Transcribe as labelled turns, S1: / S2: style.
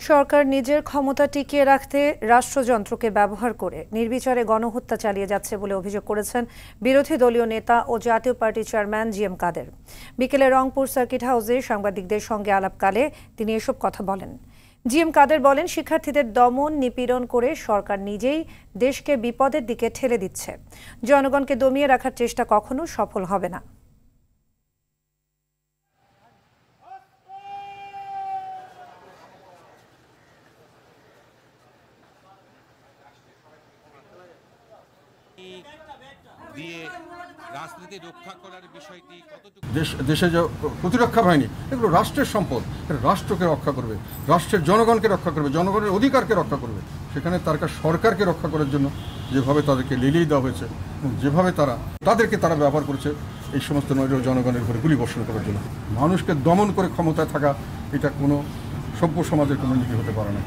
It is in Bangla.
S1: সরকার নিজের ক্ষমতা টিকিয়ে রাখতে রাষ্ট্রযন্ত্রকে ব্যবহার করে নির্বিচারে গণহত্যা চালিয়ে যাচ্ছে বলে অভিযোগ করেছেন বিরোধী দলীয় নেতা ও জাতীয় পার্টির চেয়ারম্যান জিএম কাদের। বিকেলে রংপুর সার্কিট হাউসে সাংবাদিকদের সঙ্গে আলাপকালে তিনি এসব কথা বলেন। জিএম কাদের বলেন, শিক্ষার্থীদের দমন নিপীড়ন করে সরকার নিজেই দেশকে বিপদের দিকে ঠেলে দিচ্ছে। জনগণকে দমিয়ে রাখার চেষ্টা কখনো সফল হবে না।
S2: দিয়ে রাজনীতি রক্ষা করার বিষয়টি
S3: দেশে যে প্রতিরক্ষা বাহিনী, এগুলো রাষ্ট্রের সম্পদ, রাষ্ট্রকে রক্ষা করবে, রাষ্ট্রের জনগণকে রক্ষা করবে, জনগণের অধিকারকে রক্ষা করবে। সেখানে সরকারকে রক্ষা করার জন্য যেভাবে তাদেরকে লেলিয়ে দেওয়া হয়েছে এবং যেভাবে তারা ব্যবহার করেছে এই সমস্ত নৈর জনগণের উপরে গুলি বর্ষণ করার জন্য, মানুষকে দমন করে ক্ষমতায় থাকা, এটা কোনো সভ্য সমাজের কোনো নীতি হতে পারে না।